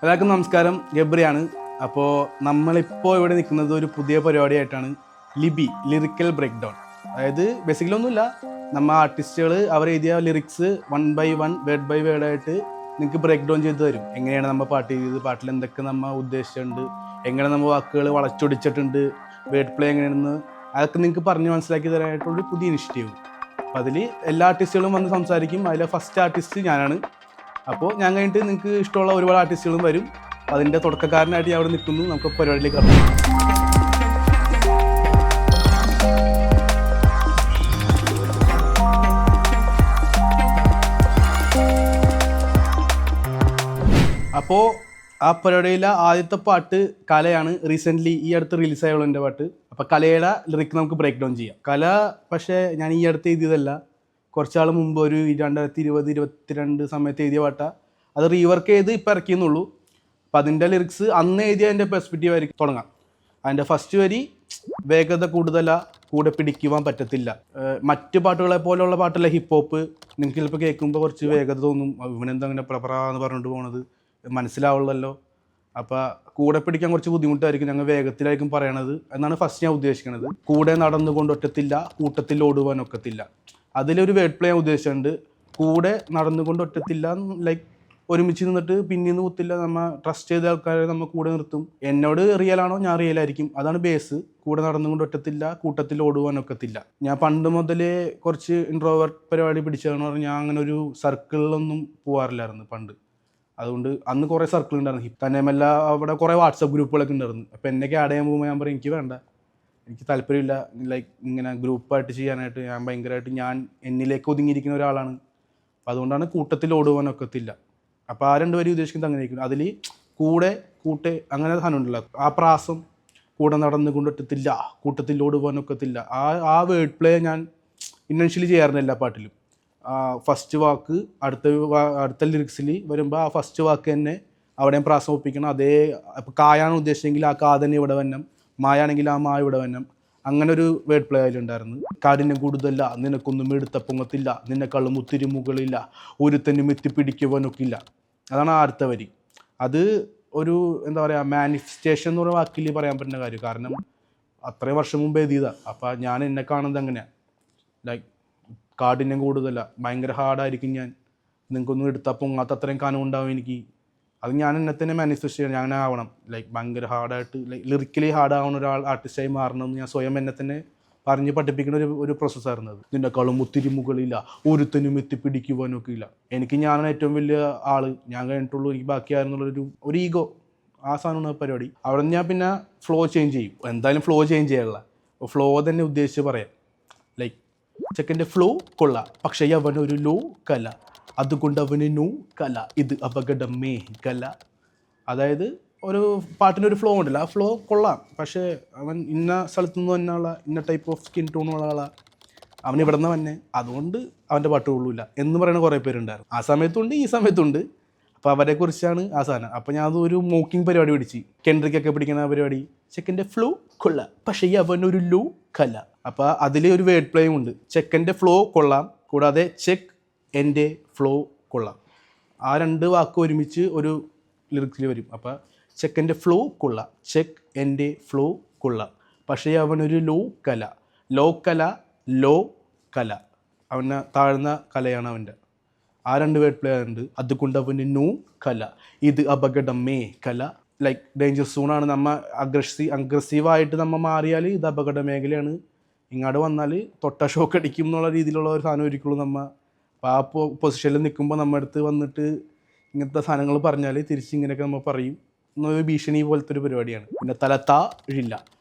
എല്ലാവർക്കും നമസ്കാരം. ഗബ്രിയാണ്. അപ്പോൾ നമ്മളിപ്പോൾ ഇവിടെ നിൽക്കുന്നത് ഒരു പുതിയ പരിപാടിയായിട്ടാണ്. Lyrical break down. അതായത് ബേസിക്കലി ഒന്നുമില്ല, നമ്മൾ ആർട്ടിസ്റ്റുകൾ അവർ എഴുതിയ lyrics 1 by 1 word by word ആയിട്ട് നിങ്ങൾക്ക് ബ്രേക്ക് ഡൗൺ ചെയ്ത് തരും. എങ്ങനെയാണ് നമ്മൾ പാട്ട് ചെയ്തത്, പാട്ടിൽ എന്തൊക്കെ നമ്മൾ ഉദ്ദേശിച്ചിട്ടുണ്ട്, എങ്ങനെ നമ്മൾ വാക്കുകൾ വളച്ചൊടിച്ചിട്ടുണ്ട്, വേർഡ് പ്ലേ എങ്ങനെയാണെന്ന് അതൊക്കെ നിങ്ങൾക്ക് പറഞ്ഞ് മനസ്സിലാക്കി തരാനായിട്ടുള്ളൊരു പുതിയ ഇനിഷ്യേറ്റീവ്. അപ്പോൾ അതിൽ എല്ലാ ആർട്ടിസ്റ്റുകളും വന്ന് സംസാരിക്കും. അതിലെ ഫസ്റ്റ് ആർട്ടിസ്റ്റ് ഞാനാണ്. അപ്പോൾ ഞാൻ കഴിഞ്ഞിട്ട് നിങ്ങൾക്ക് ഇഷ്ടമുള്ള ഒരുപാട് ആർട്ടിസ്റ്റുകളും വരും. അതിൻ്റെ തുടക്കക്കാരനായിട്ട് ഞാൻ അവിടെ നിൽക്കുന്നു. നമുക്ക് പരിപാടിയിലേക്ക് കടക്കാം. അപ്പോൾ ആ പരിപാടിയിലെ ആദ്യത്തെ പാട്ട് കലയാണ്. റീസെൻ്റ്ലി ഈ അടുത്ത് റിലീസായുള്ള എൻ്റെ പാട്ട്. അപ്പോൾ കലയുടെ ലിറിക്ക് നമുക്ക് ബ്രേക്ക് ഡൗൺ ചെയ്യാം. കല പക്ഷേ ഞാൻ ഈ അടുത്ത് എഴുതിയതല്ല, കുറച്ചാൾ മുമ്പ് ഒരു 2020-2022 സമയത്ത് എഴുതിയ പാട്ടാണ്. അത് റീവർക്ക് ചെയ്ത് ഇപ്പോൾ ഇറക്കിയെന്നുള്ളൂ. അപ്പോൾ അതിൻ്റെ ലിറിക്സ് അന്ന് എഴുതിയ എൻ്റെ പെർസ്പെക്റ്റീവ് ആയിരിക്കും. തുടങ്ങാം. അതിൻ്റെ ഫസ്റ്റ് വരി, വേഗത കൂടുതല കൂടെ പിടിക്കുവാൻ പറ്റത്തില്ല. മറ്റ് പാട്ടുകളെ പോലെയുള്ള പാട്ടല്ല ഹിപ്പ് ഹോപ്പ്. നിങ്ങൾക്ക് ചിലപ്പോൾ കേൾക്കുമ്പോൾ കുറച്ച് വേഗത തോന്നും, ഇവനെന്താ അങ്ങനെ പ്രപറാന്ന് പറഞ്ഞിട്ട് പോണത് മനസ്സിലാവുള്ളല്ലോ. അപ്പോൾ കൂടെ പിടിക്കാൻ കുറച്ച് ബുദ്ധിമുട്ടായിരിക്കും, ഞങ്ങൾ വേഗത്തിലായിരിക്കും പറയണത് എന്നാണ് ഫസ്റ്റ് ഞാൻ ഉദ്ദേശിക്കുന്നത്. കൂടെ നടന്നുകൊണ്ടൊറ്റത്തില്ല, കൂട്ടത്തിൽ ഓടുവാനൊക്കത്തില്ല. അതിലൊരു വേർഡ് പ്ലേ ഞാൻ ഉദ്ദേശിച്ചിട്ടുണ്ട്. കൂടെ നടന്നുകൊണ്ട് ഒറ്റത്തില്ല, ലൈക്ക് ഒരുമിച്ച് നിന്നിട്ട് പിന്നീന്ന് കുത്തില്ല. നമ്മൾ ട്രസ്റ്റ് ചെയ്ത ആൾക്കാരെ നമ്മൾ കൂടെ നിർത്തും. എന്നോട് റിയലാണോ ഞാൻ റിയലായിരിക്കും, അതാണ് ബേസ്. കൂടെ നടന്നുകൊണ്ട് ഒറ്റത്തില്ല, കൂട്ടത്തിൽ ഓടുവാനൊക്കത്തില്ല. ഞാൻ പണ്ട് മുതലേ കുറച്ച് ഇൻട്രോവേർട്ട് പരിപാടി പിടിച്ചതെന്ന് പറഞ്ഞാൽ ഞാൻ അങ്ങനെ ഒരു സർക്കിളിലൊന്നും പോകാറില്ലായിരുന്നു പണ്ട്. അതുകൊണ്ട് അന്ന് കുറേ സർക്കിൾ ഉണ്ടായിരുന്നു. തന്നെയുമല്ല അവിടെ കുറേ വാട്സപ്പ് ഗ്രൂപ്പുകളൊക്കെ ഉണ്ടായിരുന്നു. അപ്പോൾ എന്നൊക്കെ ആഡ് ചെയ്യാൻ പോകുമ്പോൾ ഞാൻ പറയും എനിക്ക് വേണ്ട, എനിക്ക് താല്പര്യമില്ല ലൈക്ക് ഇങ്ങനെ ഗ്രൂപ്പായിട്ട് ചെയ്യാനായിട്ട്. ഞാൻ ഭയങ്കരമായിട്ട് ഞാൻ എന്നിലേക്ക് ഒതുങ്ങിയിരിക്കുന്ന ഒരാളാണ്. അപ്പോൾ അതുകൊണ്ടാണ് കൂട്ടത്തിൽ ഓടുവാനൊക്കത്തില്ല. അപ്പോൾ ആ രണ്ടുപേരും ഉദ്ദേശിക്കുന്നത് അങ്ങനെ ഇരിക്കുന്നു. അതിൽ കൂടെ കൂട്ടെ അങ്ങനെ സാധനം ഉണ്ടല്ലോ, ആ പ്രാസം കൂടെ നടന്നു കൊണ്ടൊറ്റത്തില്ല, കൂട്ടത്തിൽ ഓടുവാനൊക്കത്തില്ല. വേർഡ് പ്ലേ ഞാൻ ഇൻറ്റൻഷ്യലി ചെയ്യാറുണ്ട് എല്ലാ പാട്ടിലും. ഫസ്റ്റ് വാക്ക് അടുത്ത ലിറിക്സിൽ വരുമ്പോൾ ആ ഫസ്റ്റ് വാക്ക് തന്നെ അവിടെയും പ്രാസം ഒപ്പിക്കണം. അതേ ഇപ്പോൾ കായാണ് ഉദ്ദേശിച്ചെങ്കിൽ ആ കാ തന്നെ ഇവിടെ വന്നം, മായാണെങ്കിൽ ആ മായ ഇവിടെ വന്നം. അങ്ങനെ ഒരു വേർഡ് പ്ലേ അതിലുണ്ടായിരുന്നു. കാഠിന്യം കൂടുതലല്ല, നിനക്കൊന്നും എടുത്ത പൊങ്ങത്തില്ല, നിന്നെക്കാളും ഒത്തിരി മുകളില്ല, ഒരുത്തനും എത്തിപ്പിടിക്കുവാനൊക്കില്ല. അതാണ് അടുത്ത വരി. അത് ഒരു എന്താ പറയുക, മാനിഫെസ്റ്റേഷൻ എന്ന് പറയുന്ന വാക്കിൽ പറയാൻ പറ്റുന്ന കാര്യം. കാരണം അത്രയും വർഷം മുമ്പ് എഴുതിയതാണ്. അപ്പോൾ ഞാൻ എന്നെ കാണുന്നത് അങ്ങനെയാണ്, ലൈക്ക് കാഠിന്യം കൂടുതലല്ല, ഭയങ്കര ഹാർഡായിരിക്കും ഞാൻ, നിങ്ങൾക്കൊന്നും എടുത്താൽ പൊങ്ങാത്ത അത്രയും കനം ഉണ്ടാവും എനിക്ക്. അത് ഞാൻ എന്നെ തന്നെ മാനിഫെസ്റ്റ് ചെയ്യണം, ഞാൻ അങ്ങനെ ആവണം. ലൈക്ക് ഭയങ്കര ഹാർഡായിട്ട് ലിറിക്കലി ഹാർഡാവുന്ന ഒരാൾ ആർട്ടിസ്റ്റായി മാറണമെന്ന് ഞാൻ സ്വയം എന്നെ തന്നെ പറഞ്ഞ് പഠിപ്പിക്കുന്ന ഒരു പ്രോസസ്സായിരുന്നു അത്. നിന്നെക്കാളും ഒത്തിരി മുകളില്ല, ഒരുത്തനും എത്തിപ്പിടിക്കുവാനൊക്കെ ഇല്ല. എനിക്ക് ഞാനാണ് ഏറ്റവും വലിയ ആൾ, ഞാൻ കഴിഞ്ഞിട്ടുള്ളൂ, എനിക്ക് ബാക്കിയായിരുന്നുള്ളൊരു ഈഗോ. ആ സാധനമാണ് പരിപാടി. അവിടെ നിന്ന് ഞാൻ പിന്നെ ഫ്ലോ ചേഞ്ച് ചെയ്യും. എന്തായാലും ഫ്ലോ ചേഞ്ച് ചെയ്യാനുള്ള ഫ്ലോ തന്നെ ഉദ്ദേശിച്ച് പറയാം. ലൈക്ക് ചെക്കൻ്റെ ഫ്ലോ കൊള്ളാം, പക്ഷേ അവനൊരു ലോ കല, അതുകൊണ്ട് അവന് നോ കല, ഇത് അപകടമേ കല. അതായത് ഒരു പാട്ടിൻ്റെ ഫ്ലോ ഉണ്ടല്ലോ, ആ ഫ്ലോ കൊള്ളാം, പക്ഷേ അവൻ ഇന്ന സ്ഥലത്തു നിന്ന് തന്നെയുള്ള ഇന്ന ടൈപ്പ് ഓഫ് സ്കിൻ ടോണുള്ള ആളാണ്, അവൻ ഇവിടെ നിന്ന് തന്നെ, അതുകൊണ്ട് അവൻ്റെ പാട്ട് കൊള്ളൂല എന്ന് പറയുന്ന കുറേ പേരുണ്ടായിരുന്നു. ആ സമയത്തുണ്ട് ഈ സമയത്തുണ്ട്. അപ്പോൾ അവരെക്കുറിച്ചാണ് ആ സാധനം. അപ്പോൾ ഞാൻ അതൊരു മോക്കിംഗ് പരിപാടി പിടിച്ച്, കെൻഡ്രിക്കൊക്കെ പിടിക്കുന്ന പരിപാടി. ചെക്കൻ്റെ ഫ്ലോ കൊള്ളാം, പക്ഷേ അവനൊരു ലോ കല. അപ്പോൾ അതിൽ ഒരു വേർഡ് പ്ലേയും ഉണ്ട്. ചെക്കൻ്റെ ഫ്ലോ കൊള്ളാം, കൂടാതെ ചെക്ക് എൻ്റെ ഫ്ലോ കൊള്ളാം. ആ രണ്ട് വാക്ക് ഒരുമിച്ച് ഒരു ലിറിക്സിൽ വരും. അപ്പോൾ ചെക്കൻ്റെ ഫ്ലോ കൊള്ളാം, ചെക്ക് എൻ്റെ ഫ്ലോ കൊള്ളാം, പക്ഷേ അവനൊരു ലോ കല. ലോ കല, ലോ കല, അവന് താഴ്ന്ന കലയാണ് അവൻ്റെ. ആ രണ്ട് വേർഡ് പ്ലേ ഉണ്ട്. അതുകൊണ്ട് അവന് നോ കല, ഇത് അപകടമേ കല. ലൈക്ക് ഡേഞ്ചർ സോണാണ്. നമ്മൾ അഗ്രസീവായിട്ട് നമ്മൾ മാറിയാൽ ഇത് അപകട മേഖലയാണ്, ഇങ്ങോട്ട് വന്നാൽ തൊട്ട ഷോക്ക് അടിക്കും എന്നുള്ള രീതിയിലുള്ള ഒരു സാധനം ഒരിക്കലും നമ്മൾ അപ്പോൾ ആ പൊസിഷനിൽ നിൽക്കുമ്പോൾ നമ്മുടെ അടുത്ത് വന്നിട്ട് ഇങ്ങനത്തെ സാധനങ്ങൾ പറഞ്ഞാൽ തിരിച്ചിങ്ങനെയൊക്കെ നമ്മൾ പറയും എന്നൊരു ഭീഷണി പോലത്തെ ഒരു പരിപാടിയാണ്. പിന്നെ തലത്താഴില്ല,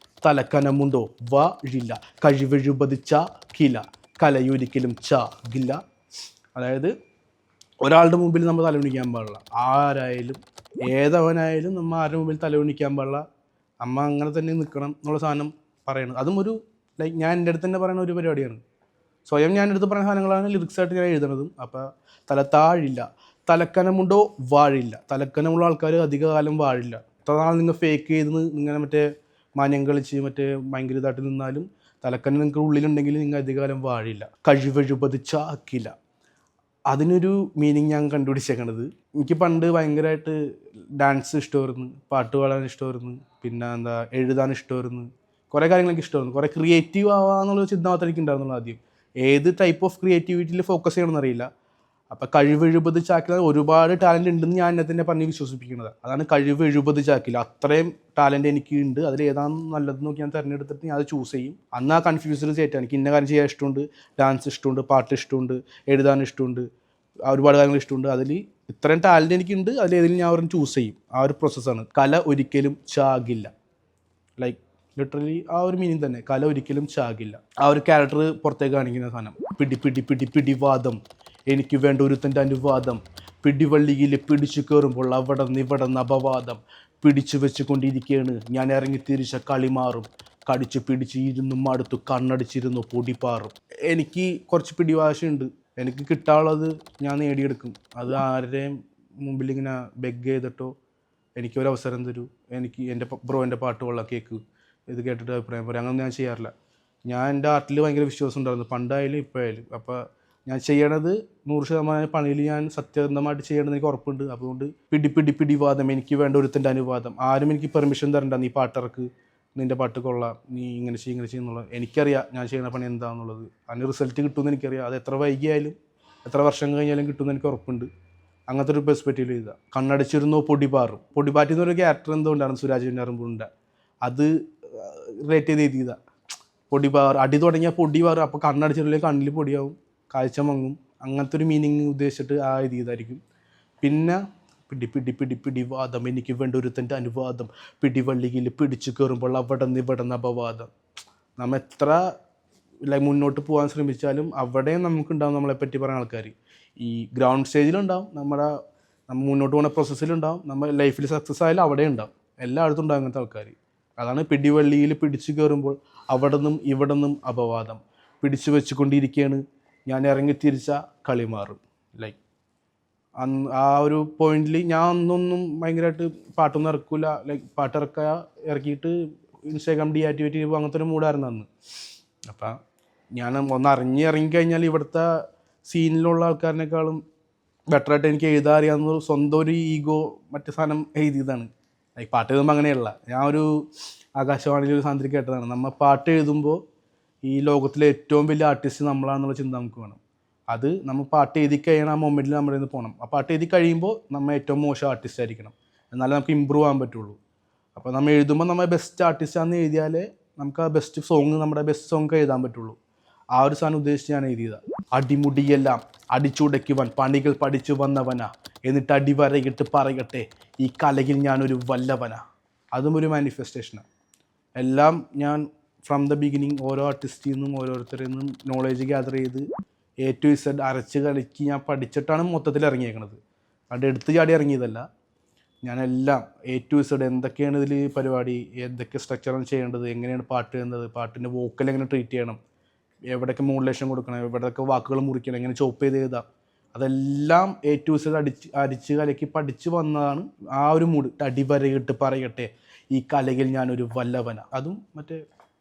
തലക്കനമുണ്ടോ വാഴില്ല, കഴിവെഴുപതിച്ച കില, കലയൊരിക്കലും ചാകില്ല. അതായത് ഒരാളുടെ മുമ്പിൽ നമ്മൾ തലകുനിക്കാൻ പാടില്ല. ആരായാലും ഏതവനായാലും നമ്മൾ ആരുടെ മുമ്പിൽ തലകുനിക്കാൻ പാടില്ല. അമ്മ അങ്ങനെ തന്നെ നിൽക്കണം എന്നുള്ള സാധനം പറയണം. അതും ഒരു ലൈക്ക് ഞാൻ എൻ്റെ അടുത്ത് തന്നെ പറയുന്ന ഒരു പരിപാടിയാണ്. സ്വയം ഞാൻ എടുത്ത് പറയുന്ന സാധനങ്ങളാണ് ലിറിക്സായിട്ട് ഞാൻ എഴുതുന്നതും. അപ്പോൾ തലത്താഴില്ല, തലക്കനമുണ്ടോ വാഴില്ല. തലക്കനമുള്ള ആൾക്കാർ അധികകാലം വാഴില്ല. എത്ര നാൾ നിങ്ങൾ ഫേക്ക് ചെയ്ത് ഇങ്ങനെ മറ്റേ മാന്യം കളിച്ച് മറ്റേ ഭയങ്കര ഇതായിട്ട് നിന്നാലും തലക്കനം നിങ്ങൾക്ക് ഉള്ളിലുണ്ടെങ്കിൽ നിങ്ങൾ അധികകാലം വാഴില്ല. കഴിവെഴുപതിച്ച അക്കില്ല. അതിനൊരു മീനിങ് ഞാൻ കണ്ടുപിടിച്ചേക്കണത്, എനിക്ക് പണ്ട് ഭയങ്കരമായിട്ട് ഡാൻസ് ഇഷ്ടമായിരുന്നു, പാട്ട് പാടാൻ ഇഷ്ടമായിരുന്നു, പിന്നെ എന്താ എഴുതാൻ ഇഷ്ടമായിരുന്നു, കുറേ കാര്യങ്ങളൊക്കെ ഇഷ്ടമായിരുന്നു. കുറേ ക്രിയേറ്റീവ് ആവാന്നുള്ളൊരു ചിന്ത മാത്രമേ എനിക്ക് ഉണ്ടായിരുന്നുള്ളൂ ആദ്യം. ഏത് ടൈപ്പ് ഓഫ് ക്രിയേറ്റിവിറ്റിയിൽ ഫോക്കസ് ചെയ്യണമെന്ന് അറിയില്ല. അപ്പം കഴിവ് 70 ചാക്കിൽ ഒരുപാട് ടാലൻറ്റ് ഉണ്ടെന്ന് ഞാൻ എന്നെ തന്നെ പറഞ്ഞ് വിശ്വസിപ്പിക്കുന്നത്. അതാണ് കഴിവ് 70 ചാക്കിൽ. അത്രയും ടാലൻറ്റ് എനിക്ക് ഉണ്ട്. അതിൽ ഏതാണ് നല്ലതെന്ന് നോക്കി ഞാൻ തിരഞ്ഞെടുത്തിട്ട് ഞാൻ അത് ചൂസ് ചെയ്യും. അന്ന് ആ കൺഫ്യൂസിൽ ചേട്ടാണ്. എനിക്ക് ഇന്ന കാര്യം ചെയ്യാൻ ഇഷ്ടമുണ്ട്, ഡാൻസ് ഇഷ്ടമുണ്ട്, പാട്ട് ഇഷ്ടമുണ്ട്, എഴുതാൻ ഇഷ്ടമുണ്ട്, ഒരുപാട് കാര്യങ്ങൾ ഇഷ്ടമുണ്ട്. അതിൽ ഇത്രയും ടാലൻറ്റ് എനിക്കുണ്ട്, അതിലേതെങ്കിലും ഞാൻ അവരും ചൂസ് ചെയ്യും. ആ ഒരു പ്രോസസ്സാണ്. കല ഒരിക്കലും ചാകില്ല. ലൈക്ക് ലിറ്ററലി ആ ഒരു മീനിങ് തന്നെ. കല ഒരിക്കലും ചാകില്ല. ആ ഒരു ക്യാരക്ടർ പുറത്തേക്ക് കാണിക്കുന്ന സാധനം. പിടി പിടി പിടി പിടിവാദം, എനിക്ക് വേണ്ട ഒരുത്തൻ്റെ അനുവാദം, പിടിവള്ളിയിൽ പിടിച്ചു കയറുമ്പോൾ അവിടെ നിവിടെ അപവാദം, പിടിച്ചു വെച്ചുകൊണ്ടിരിക്കുകയാണ് ഞാൻ ഇറങ്ങി തിരിച്ച കളി മാറും, കടിച്ചു പിടിച്ച് ഇരുന്നും അടുത്തു കണ്ണടിച്ചിരുന്നു പൊടിപ്പാറും. എനിക്ക് കുറച്ച് പിടിവാശയുണ്ട്. എനിക്ക് കിട്ടാനുള്ളത് ഞാൻ നേടിയെടുക്കും. അത് ആരുടെയും മുമ്പിൽ ഇങ്ങനെ ബെഗ് ചെയ്തിട്ടോ എനിക്കൊരവസരം തരൂ, എനിക്ക് എൻ്റെ ബ്രോൻ്റെ പാട്ട് കൊള്ളാം, കേക്ക്, ഇത് കേട്ടിട്ട് അഭിപ്രായം പറയാം, അങ്ങനെ ഞാൻ ചെയ്യാറില്ല. ഞാൻ എൻ്റെ ആർട്ടിൽ ഭയങ്കര വിശ്വാസം ഉണ്ടായിരുന്നു, പണ്ടായാലും ഇപ്പോഴായാലും. അപ്പോൾ ഞാൻ ചെയ്യണത് 100% പണിയിൽ ഞാൻ സത്യസന്ധമായിട്ട് ചെയ്യണമെന്ന് എനിക്ക് ഉറപ്പുണ്ട്. അതുകൊണ്ട് പിടി പിടി പിടിവാദം, എനിക്ക് വേണ്ട ഒരുത്തൻ്റെ അനുവാദം. ആരും എനിക്ക് പെർമിഷൻ തരണ്ട, നീ പാട്ടിറക്ക്, നിൻ്റെ പാട്ട് കൊള്ളാം, നീ ഇങ്ങനെ ചെയ്യുന്നുള്ളത്. എനിക്കറിയാം ഞാൻ ചെയ്യുന്ന പണി എന്താണെന്നുള്ളത്. അതിന് റിസൾട്ട് കിട്ടുമെന്ന് എനിക്കറിയാം. അത് എത്ര വൈകിയായാലും എത്ര വർഷം കഴിഞ്ഞാലും കിട്ടുമെന്ന് എനിക്ക് ഉറപ്പുണ്ട്. അങ്ങനത്തെ ഒരു പെർസ്പെക്റ്റീവിൽ ചെയ്താൽ. കണ്ണടിച്ചിരുന്നോ പൊടിപാറും. പൊടിപാറ്റി എന്നൊരു ക്യാരക്ടർ എന്തുകൊണ്ടാണ് സുരാജ് വെഞ്ഞാറമ്പൂരിൻ്റെ, അത് റിലേറ്റ് ചെയ്ത് എഴുതിയതാണ്. പൊടിപാറ്, അടി തുടങ്ങിയാൽ പൊടിപാറും. അപ്പോൾ കണ്ണടിച്ചിട്ടില്ലെങ്കിൽ കണ്ണിൽ പൊടിയാവും, കാഴ്ച മങ്ങും. അങ്ങനത്തെ ഒരു മീനിങ് ഉദ്ദേശിച്ചിട്ട് ആ എഴുതിയതായിരിക്കും. പിന്നെ പിടി പിടി പിടി പിടിവാദം, എനിക്ക് വേണ്ട ഒരുത്തൻ്റെ അനുവാദം, പിടിവള്ളിയിൽ പിടിച്ചു കയറുമ്പോൾ അവിടെ നിവിടെ അപവാദം. നമ്മൾ എത്ര മുന്നോട്ട് പോകാൻ ശ്രമിച്ചാലും അവിടെയും നമുക്കുണ്ടാവും നമ്മളെപ്പറ്റി പറയുന്ന ആൾക്കാർ. ഈ ഗ്രൗണ്ട് സ്റ്റേജിലുണ്ടാവും, നമ്മൾ മുന്നോട്ട് പോകുന്ന പ്രോസസ്സിലുണ്ടാവും, നമ്മൾ ലൈഫിൽ സക്സസ് ആയാലും അവിടെ ഉണ്ടാവും. എല്ലായിടത്തും ഉണ്ടാവും അങ്ങനത്തെ ആൾക്കാർ. അതാണ് പിടിവള്ളിയിൽ പിടിച്ചു കയറുമ്പോൾ അവിടെ നിന്നും ഇവിടെ നിന്നും അപവാദം, പിടിച്ചു വെച്ചുകൊണ്ടിരിക്കുകയാണ് ഞാൻ ഇറങ്ങി തിരിച്ച കളി മാറും. ലൈക്ക് ആ ഒരു പോയിന്റിൽ ഞാൻ ഒന്നൊന്നും ഭയങ്കരമായിട്ട് പാട്ടൊന്നും ഇറക്കില്ല. ലൈക്ക് പാട്ട് ഇറക്കിയിട്ട് ഇൻസ്റ്റാഗ്രാം ഡീആക്ടിവേറ്റ് ചെയ്യുമ്പോൾ അങ്ങനത്തെ ഒരു മൂഡായിരുന്നു അന്ന്. അപ്പം ഞാൻ ഒന്ന് ഇറങ്ങിക്കഴിഞ്ഞാൽ ഇവിടുത്തെ സീനിലുള്ള ആൾക്കാരിനേക്കാളും ബെറ്ററായിട്ട് എനിക്ക് എഴുതാൻ അറിയാവുന്ന സ്വന്തം ഒരു ഈഗോ മറ്റു സാധനം എഴുതിയതാണ്. ലൈക്ക് പാട്ട് എഴുതുമ്പോൾ അങ്ങനെയല്ല. ഞാൻ ഒരു ആകാശവാണിയിൽ ഒരു സാധനത്തിൽ കേട്ടതാണ്, നമ്മൾ പാട്ട് എഴുതുമ്പോൾ ഈ ലോകത്തിലെ ഏറ്റവും വലിയ ആർട്ടിസ്റ്റ് നമ്മളാണെന്നുള്ള ചിന്ത നമുക്ക് വേണം. അത് നമ്മൾ പാട്ട് എഴുതി കഴിയണം, ആ മൊമെൻറ്റിൽ നമ്മുടെ നിന്ന് പോകണം. ആ പാട്ട് എഴുതി കഴിയുമ്പോൾ നമ്മൾ ഏറ്റവും മോശം ആർട്ടിസ്റ്റ് ആയിരിക്കണം, എന്നാലേ നമുക്ക് ഇമ്പ്രൂവ് ആകാൻ പറ്റുള്ളൂ. അപ്പോൾ നമ്മൾ എഴുതുമ്പോൾ നമ്മൾ ബെസ്റ്റ് ആർട്ടിസ്റ്റാണെന്ന് എഴുതിയാലേ നമുക്ക് ആ ബെസ്റ്റ് സോങ്, നമ്മുടെ ബെസ്റ്റ് സോങ് എഴുതാൻ പറ്റുള്ളൂ. ആ ഒരു സാധനം ഉദ്ദേശിച്ച് ഞാൻ എഴുതിയതാണ്. അടിമുടിയെല്ലാം അടിച്ചുടയ്ക്കുവാൻ പണികൾ പഠിച്ചു വന്നവനാ, എന്നിട്ട് അടിവരയിട്ട് പറയട്ടെ ഈ കലയിൽ ഞാനൊരു വല്ലവനാ. അതും ഒരു മാനിഫെസ്റ്റേഷനാണ്. എല്ലാം ഞാൻ ഫ്രം ദ ബിഗിനിങ് ഓരോ ആർട്ടിസ്റ്റിൽ നിന്നും ഓരോരുത്തരിൽ നിന്നും നോളേജ് ഗ്യാദർ ചെയ്ത് A to Z അരച്ച് കളിക്ക് ഞാൻ പഠിച്ചിട്ടാണ് മൊത്തത്തിൽ ഇറങ്ങിയേക്കണത്. അത് എടുത്ത് ചാടി ഇറങ്ങിയതല്ല. ഞാനെല്ലാം A to Z എന്തൊക്കെയാണ് ഇതിൽ പരിപാടി, എന്തൊക്കെ സ്ട്രക്ചറാണ് ചെയ്യേണ്ടത്, എങ്ങനെയാണ് പാട്ട് ചെയ്യുന്നത്, പാട്ടിൻ്റെ വോക്കൽ എങ്ങനെ ട്രീറ്റ് ചെയ്യണം, എവിടെയൊക്കെ മോഡുലേഷൻ കൊടുക്കണം, എവിടെയൊക്കെ വാക്കുകൾ മുറിക്കണം, എങ്ങനെ ചോപ്പ് ചെയ്ത് എഴുതാം, അതെല്ലാം A to Z അരിച്ച് കലക്കി പഠിച്ച് വന്നതാണ്. ആ ഒരു മൂഡ്, അടിവരയിട്ട് പറയട്ടെ ഈ കലയിൽ ഞാനൊരു വല്ലവന, അതും മറ്റേ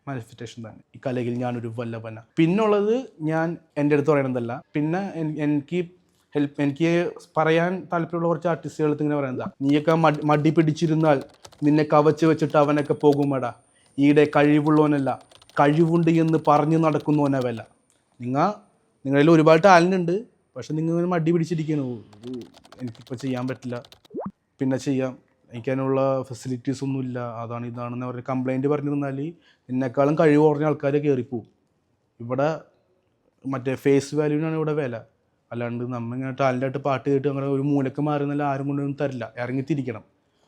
മാനിഫെസ്റ്റേഷൻ തന്നെ. ഈ കലയിൽ ഞാനൊരു വല്ലവന. പിന്നുള്ളത് ഞാൻ എൻ്റെ അടുത്ത് പറയണതല്ല, പിന്നെ എനിക്ക് പറയാൻ താല്പര്യമുള്ള കുറച്ച് ആർട്ടിസ്റ്റുകൾ ഇങ്ങനെ പറയുന്നതാ, നീയൊക്കെ മടി പിടിച്ചിരുന്നാൽ നിന്നെ കവച്ച് വെച്ചിട്ട് അവനൊക്കെ പോകുമടാ, ഈടെ കഴിവുള്ളവനല്ല കഴിവുണ്ട് എന്ന് പറഞ്ഞു നടക്കുന്നവനവല്ല. നിങ്ങളിൽ ഒരുപാട് ടാലൻ്റ് ഉണ്ട്, പക്ഷെ നിങ്ങൾ മടി പിടിച്ചിരിക്കണോ, എനിക്കിപ്പോൾ ചെയ്യാൻ പറ്റില്ല, പിന്നെ ചെയ്യാം, എനിക്കതിനുള്ള ഫെസിലിറ്റീസ് ഒന്നുമില്ല, അതാണ് ഇതാണെന്ന് പറഞ്ഞ് കംപ്ലൈൻറ്റ് പറഞ്ഞിരുന്നാൽ എന്നെക്കാളും കഴിവ് കുറഞ്ഞ ആൾക്കാർ കയറിപ്പോവും. ഇവിടെ മറ്റേ ഫേസ് വാല്യൂവിനാണ് ഇവിടെ വില. അല്ലാണ്ട് നമ്മളിങ്ങനെ ടാലൻ്റായിട്ട് പാട്ട് കേട്ട് അങ്ങനെ ഒരു മൂലക്ക് മാറുന്നല്ല, ആരും കൊണ്ടൊന്നും തരില്ല, ഇറങ്ങിത്തിരിക്കണം.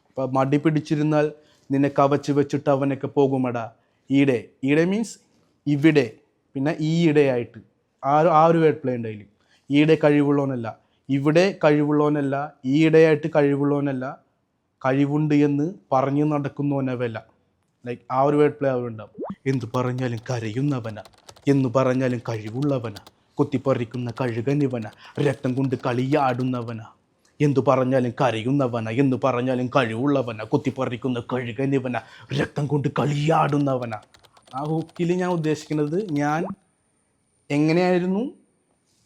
അപ്പോൾ മടി പിടിച്ചിരുന്നാൽ നിന്നെ കവച്ച് വെച്ചിട്ട് അവനൊക്കെ പോകുമടാ, ഈടെ മീൻസ് ഇവിടെ, പിന്നെ ഈ ഇടയായിട്ട് ആ ഒരു വേർഡ് പ്ലേ ഉണ്ട് അതിൽ. ഈടെ കഴിവുള്ളവനല്ല, ഇവിടെ കഴിവുള്ളവനല്ല, ഈ ഇടയായിട്ട് കഴിവുള്ളവനല്ല, കഴിവുണ്ട് എന്ന് പറഞ്ഞു നടക്കുന്നവനവല്ല. ലൈക്ക് ആ ഒരു വേർഡ് പ്ലേ അവരുണ്ടാവും. എന്തു പറഞ്ഞാലും കരയുന്നവന, എന്ന് പറഞ്ഞാലും കഴിവുള്ളവന, കൊത്തിപ്പറിക്കുന്ന കഴുകനിവന, രക്തം കൊണ്ട് കളിയാടുന്നവന, എന്തു പറഞ്ഞാലും കരയുന്നവന, എന്ന് പറഞ്ഞാലും കഴിവുള്ളവന, കൊത്തിപ്പറിക്കുന്ന കഴുകനിവന, രക്തം കൊണ്ട് കളിയാടുന്നവന. ആ ഹുക്കിൽ ഞാൻ ഉദ്ദേശിക്കുന്നത്, ഞാൻ എങ്ങനെയായിരുന്നു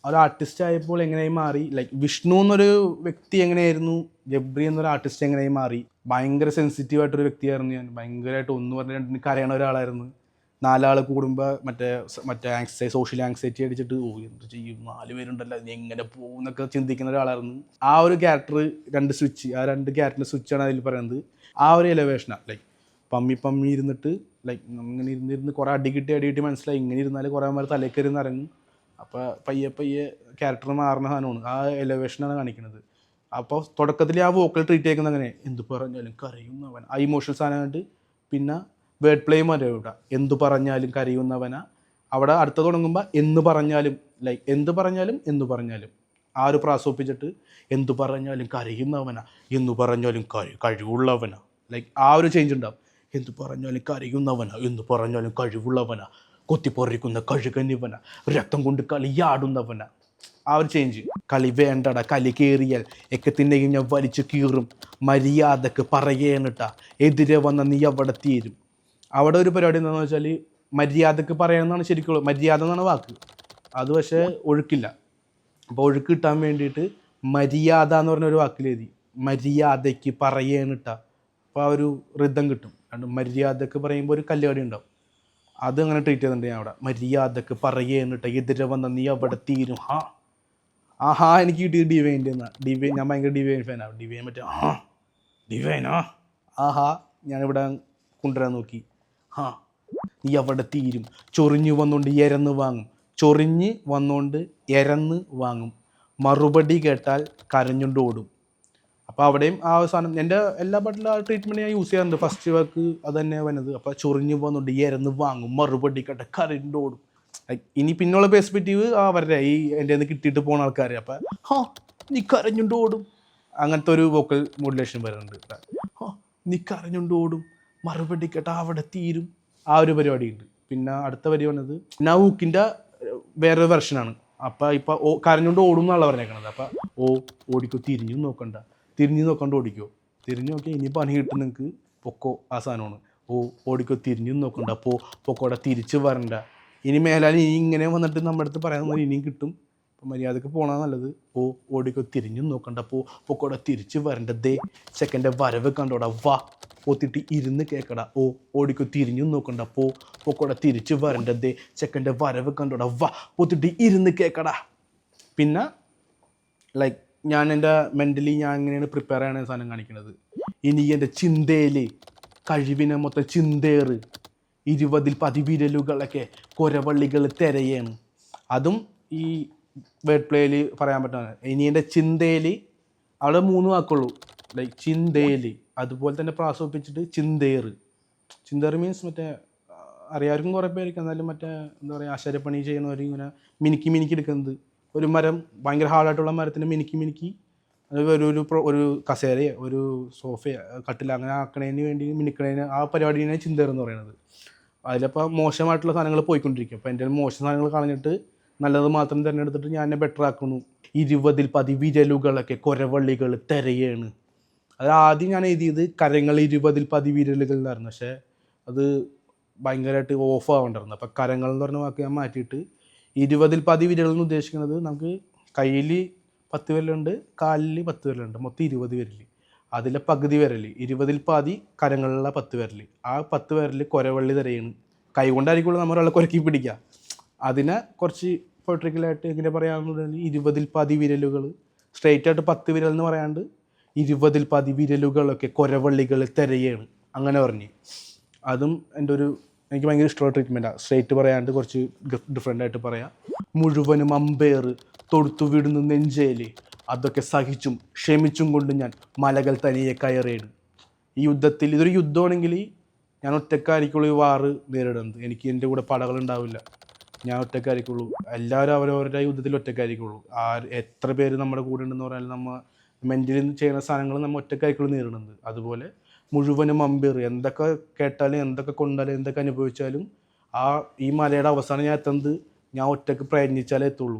ഒരു ആർട്ടിസ്റ്റ് ആയപ്പോൾ എങ്ങനെയായി മാറി, ലൈക്ക് വിഷ്ണു എന്നൊരു വ്യക്തി എങ്ങനെയായിരുന്നു, ഗബ്രി എന്നൊരു ആർട്ടിസ്റ്റ് എങ്ങനെയായി മാറി. ഭയങ്കര സെൻസിറ്റീവ് ആയിട്ടൊരു വ്യക്തിയായിരുന്നു ഞാൻ. ഭയങ്കരമായിട്ട് ഒന്ന് പറഞ്ഞ രണ്ടിന് കരയണ ഒരാളായിരുന്നു. നാലാൾ കൂടുമ്പോൾ മറ്റേ സോഷ്യൽ ആങ്സൈറ്റി അടിച്ചിട്ട് എന്ത് ചെയ്യും, 4 പേരുണ്ടല്ലോ നീ എങ്ങനെ പോകും എന്നൊക്കെ ചിന്തിക്കുന്ന ഒരാളായിരുന്നു. ആ ഒരു ക്യാരക്ടർ, ആ രണ്ട് ക്യാരക്ടറിൻ്റെ സ്വിച്ചാണ് അതിൽ പറയുന്നത്. ആ ഒരു എലവേഷനാണ് ലൈക്ക് പമ്മി ഇരുന്നിട്ട് ലൈക്ക് ഇങ്ങനെ ഇരുന്നിരുന്ന് കുറേ അടി കിട്ടി മനസ്സിലായി ഇങ്ങനെ ഇരുന്നാൽ കുറേ മാർ തലേക്കറി ഇറങ്ങും. അപ്പോൾ പയ്യെ ക്യാരക്ടർ മാറുന്ന സാധനമാണ്. ആ എലവേഷനാണ് കാണിക്കുന്നത്. അപ്പോൾ തുടക്കത്തിൽ ആ വോക്കൽ ട്രീറ്റ് ചെയ്യുന്നത് അങ്ങനെ എന്ത് പറഞ്ഞാലും കരയുന്നവൻ, ആ ഇമോഷണൽ സാധനം കണ്ട്. പിന്നെ വേർഡ് പ്ലേയും വരെ ഇവിടെ എന്തു പറഞ്ഞാലും കരയുന്നവനാ. അവിടെ അടുത്ത തുടങ്ങുമ്പോൾ എന്ന് പറഞ്ഞാലും ആ ഒരു പ്രാസോപ്പിച്ചിട്ട് എന്തു പറഞ്ഞാലും കരയുന്നവനാ, എന്ന് പറഞ്ഞാലും കഴിവുള്ളവനാ. ലൈക്ക് ആ ഒരു ചേഞ്ച് ഉണ്ടാവും. എന്തു പറഞ്ഞാലും കരയുന്നവനാ, എന്ന് പറഞ്ഞാലും കഴിവുള്ളവനാ, കൊത്തിപ്പൊറിക്കുന്ന കഴുകന്നിവനാ, രക്തം കൊണ്ട് കളിയാടുന്നവനാ. ആ ഒരു ചേഞ്ച്. കളി വേണ്ടട, കലി കയറിയാൽ എക്കത്തിൻ്റെയും ഞാൻ വലിച്ചു കീറും, മര്യാദക്ക് പറയേണിട്ട എതിരെ വന്ന നീ അവിടെ തീരും. അവിടെ ഒരു പരിപാടി എന്താണെന്ന് വെച്ചാൽ മര്യാദക്ക് പറയാമെന്നാണ് ശരിക്കുള്ളൂ. മര്യാദ എന്നാണ് വാക്ക്, അത് പക്ഷേ ഒഴുക്കില്ല. അപ്പോൾ ഒഴുക്ക് കിട്ടാൻ വേണ്ടിയിട്ട് മര്യാദ എന്ന് പറഞ്ഞൊരു വാക്കിലെഴുതി മര്യാദയ്ക്ക് പറയേണിട്ട. അപ്പോൾ ആ ഒരു റിതം കിട്ടും. മര്യാദക്ക് പറയുമ്പോൾ ഒരു കല്ലുകടി ഉണ്ടാവും. അത് അങ്ങനെ ട്രീറ്റ് ചെയ്തിട്ടുണ്ട് ഞാൻ അവിടെ. മര്യാദക്ക് പറയേണിട്ട എതിരെ വന്ന നീ അവിടെ തീരും. എനിക്ക് കിട്ടിയത് ഡിവൈൻ്റെ എന്നാണ്. ഡിവൈൻ, ഞാൻ ഭയങ്കര ഡിവൈൻ ഫാനാണ്. ഡിവൈൻ ഡിവൈനാ ഞാനിവിടെ കൊണ്ടുവരാൻ നോക്കി. നീ അവിടെ തീരും, ചൊറിഞ്ഞു വന്നുകൊണ്ട് എരന്ന് വാങ്ങും, മറുപടി കേട്ടാൽ കരഞ്ഞുകൊണ്ട് ഓടും. അപ്പോൾ അവിടെയും ആ സാധനം എൻ്റെ എല്ലാ പാട്ടിലും ആ ട്രീറ്റ്മെൻറ്റ് ഞാൻ യൂസ് ചെയ്യാറുണ്ട്. ഫസ്റ്റ് വാക്ക് അത് തന്നെ വന്നത്. അപ്പോൾ ചൊറിഞ്ഞു വന്നുകൊണ്ട് എരന്ന് വാങ്ങും, മറുപടി കേട്ടാൽ കരഞ്ഞുകൊണ്ട് ഓടും. ഇനി പിന്നുള്ള പെർസ്പെക്റ്റീവ് അവരുടെ ഈ എൻ്റെ നിന്ന് കിട്ടിയിട്ട് പോകുന്ന ആൾക്കാർ. അപ്പോൾ നീ കരഞ്ഞുകൊണ്ട് ഓടും, അങ്ങനത്തെ ഒരു വോക്കൽ മോഡുലേഷൻ വരുന്നുണ്ട്. നീ കരഞ്ഞുകൊണ്ട് ഓടും, മറുപടി കേട്ടാൽ അവിടെ തീരും. ആ ഒരു പരിപാടിയുണ്ട്. പിന്നെ അടുത്ത പരിപാടി വന്നത് നൗക്കിൻ്റെ വേറൊരു വെർഷനാണ്. അപ്പോൾ ഇപ്പോൾ കരഞ്ഞുകൊണ്ട് ഓടും എന്നുള്ള പറഞ്ഞേക്കണത്. അപ്പോൾ ഓടിക്കോ, തിരിഞ്ഞു നോക്കണ്ട ഓടിക്കോ, തിരിഞ്ഞു നോക്കി ഇനി പണി കിട്ടും നിങ്ങൾക്ക്, പൊക്കോ. ആ സാധനമാണ് ഓടിക്കോ, തിരിഞ്ഞു നോക്കണ്ട, പൊക്കോടെ, തിരിച്ച് വരണ്ട. ഇനി മേലാൽ ഇനി ഇങ്ങനെ വന്നിട്ട് നമ്മുടെ അടുത്ത് പറയാൻ ഇനിയും കിട്ടും. അപ്പോൾ മര്യാദക്ക് പോകണ നല്ലത്. ഓടിക്കോ, തിരിഞ്ഞു നോക്കണ്ട, പൊക്കോടെ, തിരിച്ച് വരണ്ട, ദേ ചെക്കൻ്റെ വരവ് കണ്ടോടാ, വാ പോത്തിട്ട് ഇരുന്ന് കേൾക്കടാ. ഓടിക്കോ, തിരിഞ്ഞു നോക്കണ്ട, പൊക്കോടെ, തിരിച്ച് വരണ്ട, ദേ ചെക്കൻ്റെ വരവ് കണ്ടോടാ, വാ പോത്തിട്ട് ഇരുന്ന് കേൾക്കടാ. പിന്നെ ലൈക്ക് ഞാൻ എൻ്റെ മെൻ്റലി ഞാൻ എങ്ങനെയാണ് പ്രിപ്പയർ ചെയ്യണ സാധനം കാണിക്കുന്നത്. ഇനി എൻ്റെ ചിന്തയിൽ കഴിവിനെ മൊത്തം ചിന്തേറ്, 20 പതിവിരലുകളൊക്കെ കൊരവള്ളികൾ തിരയാണ്. അതും ഈ വേർഡ് പ്ലേയിൽ പറയാൻ പറ്റുന്നതാണ്. ഇനി എൻ്റെ ചിന്തയിൽ അവിടെ 3 വാക്കുള്ളൂ. ലൈക്ക് ചിന്തയിൽ, അതുപോലെ തന്നെ പ്രാസോപ്പിച്ചിട്ട് ചിന്തേറ് മീൻസ് മറ്റേ അറിയാവർക്കും കുറേ പേർക്ക്, എന്നാലും മറ്റേ എന്താ പറയുക, ആശാരപ്പണി ചെയ്യുന്നവർ ഇങ്ങനെ മിനുക്കി എടുക്കുന്നത്. ഒരു മരം ഭയങ്കര ഹാർഡായിട്ടുള്ള മരത്തിന് മിനുക്കി ഒരു കസേരയോ ഒരു സോഫയോ കട്ടില അങ്ങനെ ആക്കണതിന് വേണ്ടി മിനുക്കണതിന് ആ പരിപാടിയാണ് ചിന്തേറെന്ന് പറയുന്നത്. അതിലപ്പോൾ മോശമായിട്ടുള്ള സാധനങ്ങൾ പോയിക്കൊണ്ടിരിക്കും. അപ്പോൾ എൻ്റെ മോശം സാധനങ്ങൾ കളഞ്ഞിട്ട് നല്ലത് മാത്രം തിരഞ്ഞെടുത്തിട്ട് ഞാൻ എന്നെ ബെറ്റർ ആക്കുന്നു. 20 പതിവിരലുകളൊക്കെ കൊരവള്ളികൾ തിരയാണ്. അത് ആദ്യം ഞാൻ എഴുതിയത് കരങ്ങൾ 20 പതിവിരലുകൾ എന്നായിരുന്നു. പക്ഷേ അത് ഭയങ്കരമായിട്ട് ഓഫ് ആവേണ്ടായിരുന്നു. അപ്പോൾ കരങ്ങൾ എന്ന് പറഞ്ഞ വാക്ക് ഞാൻ മാറ്റിയിട്ട് 20 പതിവിരൽ എന്ന് ഉദ്ദേശിക്കുന്നത് നമുക്ക് കയ്യിൽ 10 വിരലുണ്ട്, കാലിൽ 10 വിരലുണ്ട്, മൊത്തം 20 വിരൽ. അതിലെ പകുതി വിരൽ 20 പാതി കരങ്ങളിലുള്ള 10 വിരൽ. ആ 10 വിരൽ കൊരവള്ളി തിരയാണ്. കൈ കൊണ്ടായിരിക്കുള്ളൂ നമ്മൾ ഒരാളെ കുരക്കി പിടിക്കുക. അതിനെ കുറച്ച് പൊളിറ്റിക്കലായിട്ട് എങ്ങനെ പറയാമെന്നുണ്ടെങ്കിൽ 20 പതിവിരലുകൾ സ്ട്രെയിറ്റ് ആയിട്ട് 10 വിരൽ എന്ന് പറയാണ്ട് 20 പതിവിരലുകളൊക്കെ കൊരവള്ളികൾ തിരയാണ് അങ്ങനെ പറഞ്ഞ്. അതും എൻ്റെ എനിക്ക് ഭയങ്കര ഇഷ്ടമുള്ള ട്രീറ്റ്മെൻറ്റാണ്. സ്ട്രെയിറ്റ് പറയാണ്ട് കുറച്ച് ഡിഫറെൻ്റ് ആയിട്ട് പറയാം. മുഴുവനും അമ്പേറ് തൊടുത്തു വിടുന്നു നെഞ്ചേല്, അതൊക്കെ സഹിച്ചും ക്ഷമിച്ചും കൊണ്ട് ഞാൻ മലകൾ തനിയെ കയറേണ്. ഈ യുദ്ധത്തിൽ ഇതൊരു യുദ്ധമാണെങ്കിൽ ഞാൻ ഒറ്റക്കായിരിക്കുള്ളൂ ഈ വാറ് നേരിടുന്നത്. എനിക്ക് എൻ്റെ കൂടെ പടകളുണ്ടാവില്ല, ഞാൻ ഒറ്റക്കായിരിക്കുള്ളൂ. എല്ലാവരും അവരവരുടെ യുദ്ധത്തിൽ ഒറ്റക്കായിരിക്കുള്ളൂ. എത്ര പേര് നമ്മുടെ കൂടെ ഉണ്ടെന്ന് പറഞ്ഞാൽ നമ്മൾ മെൻ്റലി ചെയ്യുന്ന സാധനങ്ങൾ നമ്മൾ ഒറ്റക്കായിരിക്കുള്ളൂ നേരിടുന്നത്. അതുപോലെ മുഴുവനും അമ്പേറ്, എന്തൊക്കെ കേട്ടാലും എന്തൊക്കെ കൊണ്ടാലും എന്തൊക്കെ അനുഭവിച്ചാലും ഈ മലയുടെ അവസാനം ഞാൻ എത്തുന്നത് ഞാൻ ഒറ്റക്ക് പ്രയത്നിച്ചാലേ എത്തുള്ളൂ.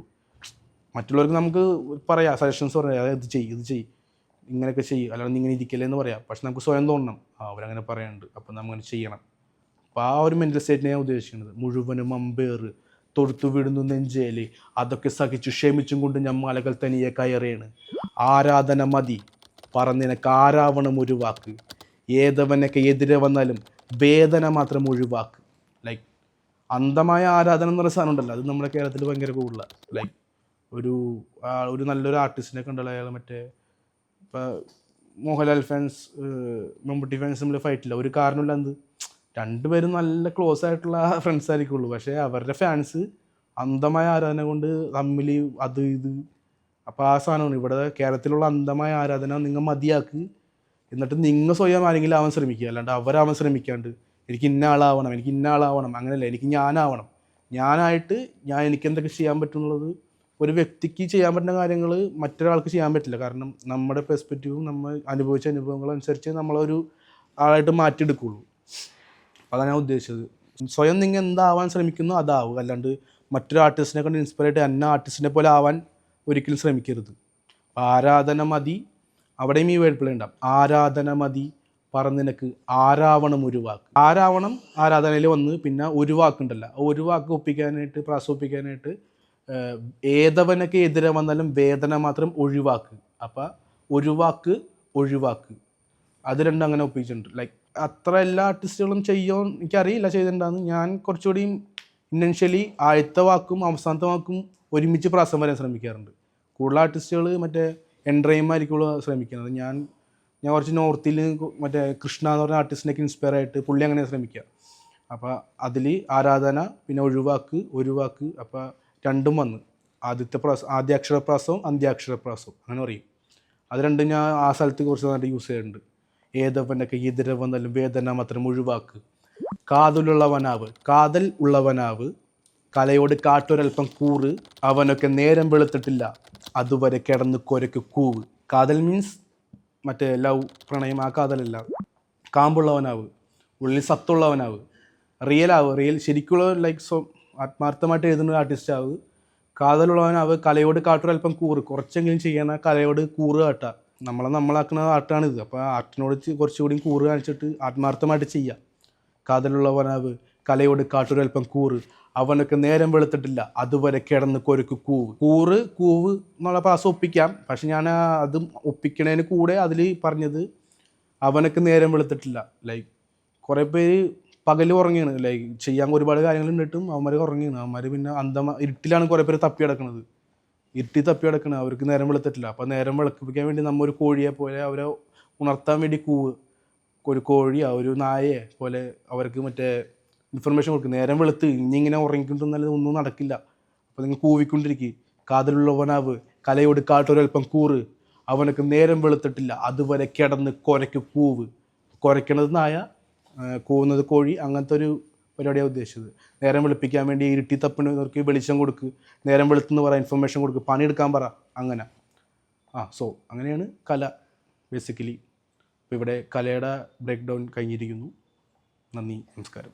മറ്റുള്ളവർക്ക് നമുക്ക് പറയാം, സജഷൻസ് പറയാം, ഇത് ചെയ്യ് ഇങ്ങനെയൊക്കെ ചെയ്യും, അല്ലാതെ ഇങ്ങനെ ഇരിക്കല്ലേ എന്ന് പറയാം. പക്ഷെ നമുക്ക് സ്വയം തോന്നണം അവരങ്ങനെ പറയാനുണ്ട്, അപ്പം നമ്മൾ അങ്ങനെ ചെയ്യണം. അപ്പോൾ ആ ഒരു മെൻ്റൽ സ്റ്റേറ്റിനെ ഞാൻ ഉദ്ദേശിക്കുന്നത്. മുഴുവനും അമ്പേറ് തൊഴുത്തു വിടുന്നു നെഞ്ചേല്, അതൊക്കെ സഹിച്ചു ക്ഷമിച്ചും കൊണ്ട് ഞാൻ മലകൾ തനിയെ കയറേണ്. ആരാധന മതി പറഞ്ഞിനക്ക് ആരാവണം ഒരു വാക്ക്, ഏതവനൊക്കെ എതിരെ വന്നാലും വേദന മാത്രം ഒഴിവാക്ക്. ലൈക്ക് അന്ധമായ ആരാധന എന്ന് പറയുന്ന സാധനം ഉണ്ടല്ലോ, അത് നമ്മുടെ കേരളത്തിൽ ഭയങ്കര കൂടുതലാണ്. ലൈക്ക് ഒരു നല്ലൊരു ആർട്ടിസ്റ്റിനെ കണ്ടല്ലോ, അയാൾ മറ്റേ ഇപ്പോൾ മോഹൻലാൽ ഫാൻസ് മമ്മൂട്ടി ഫാൻസ് തമ്മിൽ ഫൈറ്റില്ല, ഒരു കാരണമില്ല. എന്ത്, രണ്ടുപേരും നല്ല ക്ലോസ് ആയിട്ടുള്ള ഫ്രണ്ട്സ് ആയിരിക്കുള്ളൂ, പക്ഷേ അവരുടെ ഫാൻസ് അന്ധമായ ആരാധന കൊണ്ട് തമ്മിൽ അത് ഇത്. അപ്പോൾ ആ സാധനമാണ് ഇവിടെ കേരളത്തിലുള്ള അന്ധമായ ആരാധന നിങ്ങൾ മതിയാക്ക്, എന്നിട്ട് നിങ്ങൾ സ്വയം ആരെങ്കിലും ആവാൻ ശ്രമിക്കുക, അല്ലാണ്ട് അവരാവാൻ ശ്രമിക്കാണ്ട് എനിക്ക് ഇന്ന ആളാവണം, എനിക്ക് ഇന്ന ആളാവണം, അങ്ങനെയല്ല. എനിക്ക് ഞാനാവണം, ഞാനായിട്ട് എനിക്ക് എന്തൊക്കെ ചെയ്യാൻ പറ്റും എന്നുള്ളത്. ഒരു വ്യക്തിക്ക് ചെയ്യാൻ പറ്റുന്ന കാര്യങ്ങൾ മറ്റൊരാൾക്ക് ചെയ്യാൻ പറ്റില്ല, കാരണം നമ്മുടെ പെർസ്പെക്റ്റീവും നമ്മൾ അനുഭവിച്ച അനുഭവങ്ങളനുസരിച്ച് നമ്മളൊരു ആളായിട്ട് മാറ്റിയെടുക്കുകയുള്ളൂ. അതാണ് ഞാൻ ഉദ്ദേശിച്ചത്. സ്വയം നിങ്ങൾ എന്താവാൻ ശ്രമിക്കുന്നു അതാവും, അല്ലാണ്ട് മറ്റൊരു ആർട്ടിസ്റ്റിനെ കൊണ്ട് ഇൻസ്പയർ ആയിട്ട് എന്ന ആർട്ടിസ്റ്റിനെ പോലെ ആവാൻ ഒരിക്കലും ശ്രമിക്കരുത്. ആരാധന മതി, അവിടെയും ഈ വേർഡ് പ്ലേ ഉണ്ടാവും. ആരാധന മതി പറഞ്ഞിനക്ക് ആരാവണം ഒരു വാക്ക്. ആരാവണം ആരാധനയിൽ വന്ന് പിന്നെ ഒരു വാക്കുണ്ടല്ലോ, ഒരു വാക്ക് ഒപ്പിക്കാനായിട്ട് പ്രാസൊപ്പിക്കാനായിട്ട് ഏതവനൊക്കെ എതിരെ വന്നാലും വേദന മാത്രം ഒഴിവാക്ക്. അപ്പം ഒരു വാക്ക് ഒഴിവാക്ക്, അത് രണ്ടും അങ്ങനെ ഒപ്പിച്ചിട്ടുണ്ട്. ലൈക്ക് അത്ര എല്ലാ ആർട്ടിസ്റ്റുകളും ചെയ്യുമോ എനിക്കറിയില്ല, ചെയ്തിട്ടുണ്ടാകുന്നു. ഞാൻ കുറച്ചുകൂടി ഇന്നൻഷ്യലി ആദ്യത്തെ വാക്കും അവസാനത്തെ വാക്കും ഒരുമിച്ച് പ്രാസം വരാൻ ശ്രമിക്കാറുണ്ട്. കൂടുതൽ ആർട്ടിസ്റ്റുകൾ മറ്റേ എൻട്രൈമായിരിക്കുള്ളൂ ശ്രമിക്കുന്നത്. ഞാൻ കുറച്ച് നോർത്തിൽ മറ്റേ കൃഷ്ണ എന്ന് പറഞ്ഞ ആർട്ടിസ്റ്റിനൊക്കെ ഇൻസ്പയർ ആയിട്ട് പുള്ളി അങ്ങനെ ശ്രമിക്കുക. അപ്പോൾ അതിൽ ആരാധന പിന്നെ ഒഴിവാക്ക് ഒരു വാക്ക്, അപ്പോൾ രണ്ടും വന്ന് ആദ്യ അക്ഷരപ്രാസവും അന്ത്യാക്ഷരപ്രാസവും അങ്ങനെ പറയും. അത് രണ്ടും ഞാൻ ആ സ്ഥലത്ത് കുറച്ച് നന്നായിട്ട് യൂസ് ചെയ്യുന്നുണ്ട്. ഏതവനൊക്കെ എതിരെ വന്നാലും വേദന മാത്രം ഒഴിവാക്ക്, കാതലുള്ളവനാവ് കാതൽ ഉള്ളവനാവ്, കലയോട് കാട്ടൊരൽപ്പം കൂറ്, അവനൊക്കെ നേരം വെളുത്തിട്ടില്ല അതുവരെ കിടന്ന് കൊരക്ക് കൂവ്. കാതൽ മീൻസ് മറ്റേ ലവ്, പ്രണയം, ആ കാതലല്ല. കാമ്പുള്ളവനാവ്, ഉള്ളിൽ സത്തുള്ളവനാവ്, റിയൽ ശരിക്കുള്ള ലൈക്ക് ആത്മാർത്ഥമായിട്ട് എഴുതുന്ന ഒരു ആർട്ടിസ്റ്റ് ആവ്. കാതലുള്ളവനാവ്, കലയോട് കാട്ടൊരൽപ്പം കൂറ്, കുറച്ചെങ്കിലും ചെയ്യണ കലയോട് കൂറ് കാട്ടുക. നമ്മളാക്കുന്ന ആർട്ടാണിത്. അപ്പോൾ ആർട്ടിനോട് കുറച്ചുകൂടി കൂറ് കാണിച്ചിട്ട് ആത്മാർത്ഥമായിട്ട് ചെയ്യുക. കാതലുള്ളവനാവ്, കലയോട് കാട്ടൊരൽപ്പം കൂറ്, അവനൊക്കെ നേരം വെളുത്തിട്ടില്ല അതുവരെ കിടന്ന് കൊരക്ക് കൂവ് എന്നുള്ള പ്രാസം ഒപ്പിക്കാം. പക്ഷെ ഞാൻ അതും ഒപ്പിക്കണതിന് കൂടെ അതിൽ പറഞ്ഞത് അവനൊക്കെ നേരം വെളുത്തിട്ടില്ല. ലൈക്ക് കുറേ പേര് പകൽ ഉറങ്ങിയാണ്, ലൈക്ക് ചെയ്യാൻ ഒരുപാട് കാര്യങ്ങളുണ്ടിട്ടും അവന്മാർ ഉറങ്ങിയാണ്. അവന്മാർ പിന്നെ ഇരുട്ടിലാണ് കുറേ പേര് തപ്പി കിടക്കുന്നത്, അവർക്ക് നേരം വെളുത്തിട്ടില്ല. അപ്പോൾ നേരം വെളുപ്പിക്കാൻ വേണ്ടി നമ്മൾ ഒരു കോഴിയെ പോലെ അവരെ ഉണർത്താൻ വേണ്ടി ഒരു കോഴിയോ ഒരു നായയെ പോലെ അവർക്ക് മറ്റേ ഇൻഫർമേഷൻ കൊടുക്കും. നേരം വെളുത്ത് ഇങ്ങനെ ഉറങ്ങിക്കൊണ്ടിരുന്നാലും ഒന്നും നടക്കില്ല. അപ്പോൾ നിങ്ങൾ കൂവിക്കൊണ്ടിരിക്കുക. കാതലുള്ളവനാവ്, കലയോട് കാട്ടൊരൽപ്പം കൂറ്, അവനൊക്കെ നേരം വെളുത്തിട്ടില്ല അതുവരെ കിടന്ന് കൊരക്ക് കൂവ്. കുരയ്ക്കണത് നായ, കൂവുന്നത് കോഴി, അങ്ങനത്തെ ഒരു പരിപാടിയാണ് ഉദ്ദേശിച്ചത്. നേരം വെളുപ്പിക്കാൻ വേണ്ടി ഇരുട്ടി തപ്പുന്നവർക്ക് വെളിച്ചം കൊടുക്കുക, നേരം വെളുത്തെന്ന് പറ, ഇൻഫർമേഷൻ കൊടുക്കുക, പണിയെടുക്കാൻ പറ, അങ്ങനെ. സോ അങ്ങനെയാണ് കല ബേസിക്കലി. ഇപ്പോൾ ഇവിടെ കലയുടെ ബ്രേക്ക് ഡൗൺ കഴിഞ്ഞിരിക്കുന്നു. നന്ദി, നമസ്കാരം.